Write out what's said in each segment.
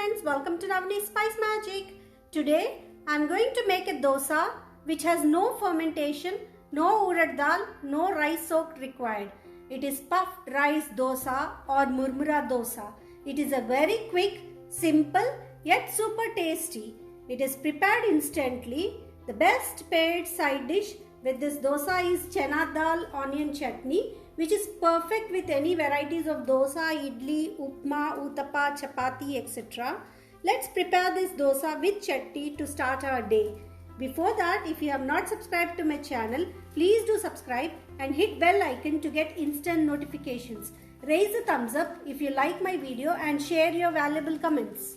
friends, welcome to Navani Spice Magic. Today I am going to make a dosa which has no fermentation, no urad dal, no rice soak required. It is puffed rice dosa or murmura dosa. It is a very quick, simple yet super tasty. It is prepared instantly. The best paired side dish with this dosa is chana dal onion chutney, which is perfect with any varieties of dosa, idli, upma, uttapa, chapati, etc. Let's prepare this dosa with chutney to start our day. Before that, if you have not subscribed to my channel, please do subscribe and hit bell icon to get instant notifications. Raise a thumbs up if you like my video and share your valuable comments.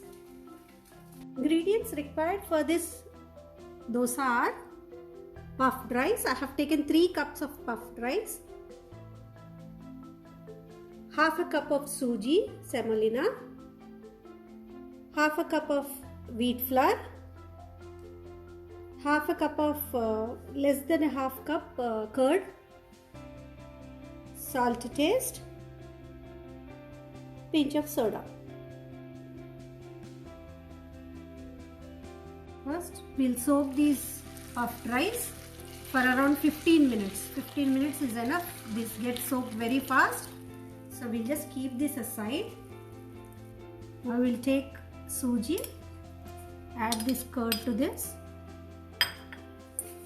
Ingredients required for this dosa are puffed rice. I have taken 3 cups of puffed rice. Half a cup of suji, semolina, half a cup of wheat flour, half a cup of less than a half cup curd, salt to taste, pinch of soda. First, we'll soak these puffed rice for around 15 minutes. 15 minutes is enough. This gets soaked very fast. So we'll just keep this aside. Now we'll take suji, add this curd to this,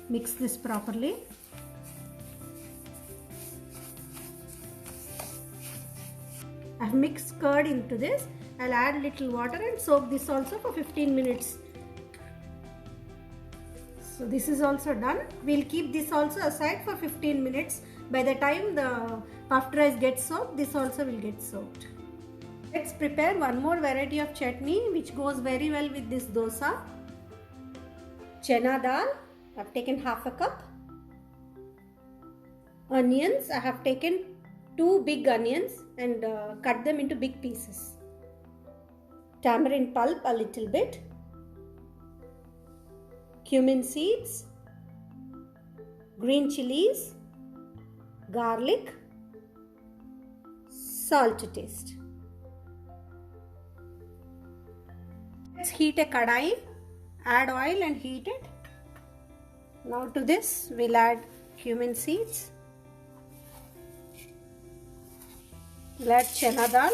mix this properly. I've mixed curd into this. I'll add little water and soak this also for 15 minutes. So this is also done. We'll keep this also aside for 15 minutes. By the time the puffed rice gets soaked, this also will get soaked. Let's prepare one more variety of chutney which goes very well with this dosa. Chana dal, I've taken half a cup. Onions, I have taken 2 big onions and cut them into big pieces. Tamarind pulp a little bit. Cumin seeds, green chilies, garlic, salt to taste. Let's heat a kadai, add oil and heat it. Now to this we'll add cumin seeds, we'll add chana dal.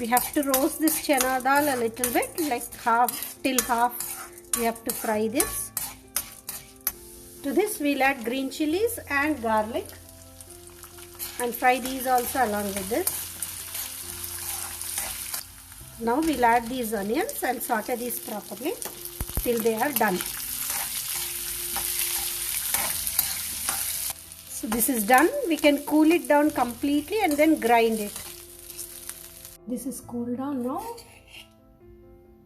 We have to roast this chana dal a little bit, like half we have to fry this. To this we'll add green chilies and garlic and fry these also along with this. Now we'll add these onions and saute these properly till they are done. So this is done. We can cool it down completely and then grind it. This is cooled down now.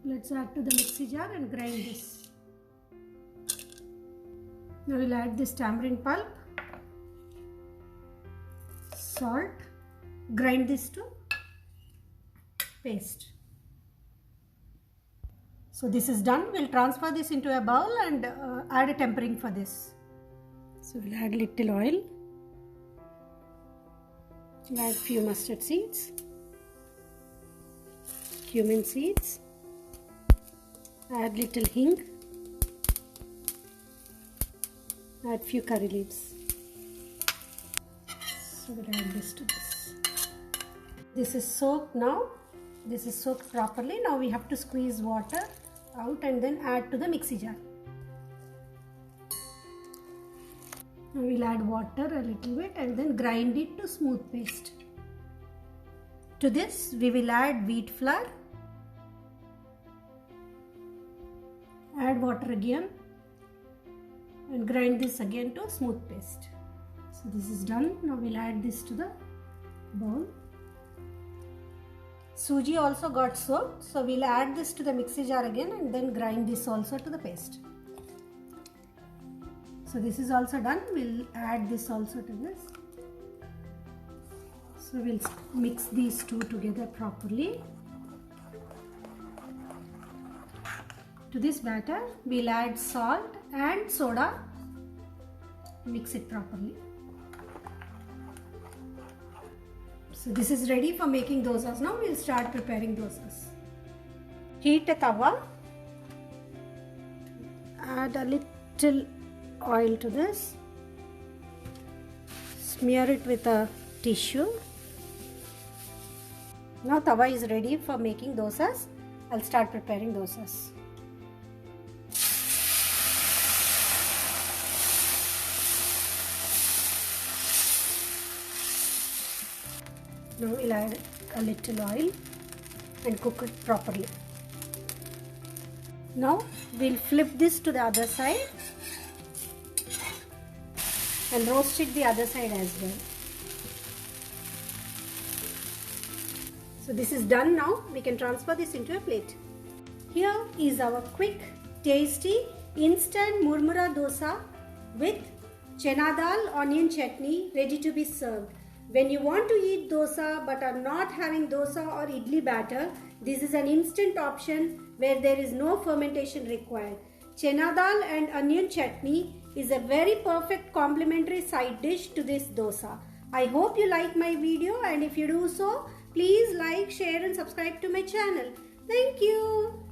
Let's add to the mixie jar and grind this. Now we'll add this tamarind pulp, salt, grind this to paste. So this is done. We'll transfer this into a bowl and add a tempering for this. So we'll add little oil, we'll add few mustard seeds, cumin seeds, add little hing, add few curry leaves. So we'll add this to this. This is soaked now. This is soaked properly. Now we have to squeeze water out and then add to the mixie jar. Now we'll add water a little bit and then grind it to smooth paste. To this we will add wheat flour, add water again and grind this again to smooth paste. So this is done. Now we'll add this to the bowl. Suji also got soaked, so we'll add this to the mixie jar again and then grind this also to the paste. So this is also done. We'll add this also to this. So we'll mix these two together properly. To this batter we'll add salt and soda. Mix it properly. So this is ready for making dosas. Now we'll start preparing dosas. Heat a tawa. Add a little oil to this. Smear it with a tissue. Now tawa is ready for making dosas. I'll start preparing dosas. Now we'll add a little oil and cook it properly. Now we'll flip this to the other side and roast it the other side as well. So this is done now. We can transfer this into a plate. Here is our quick, tasty, instant murmura dosa with chana dal onion chutney ready to be served. When you want to eat dosa but are not having dosa or idli batter, this is an instant option where there is no fermentation required. Chana dal and onion chutney is a very perfect complementary side dish to this dosa. I hope you like my video, and if you do so, please like, share and subscribe to my channel. Thank you.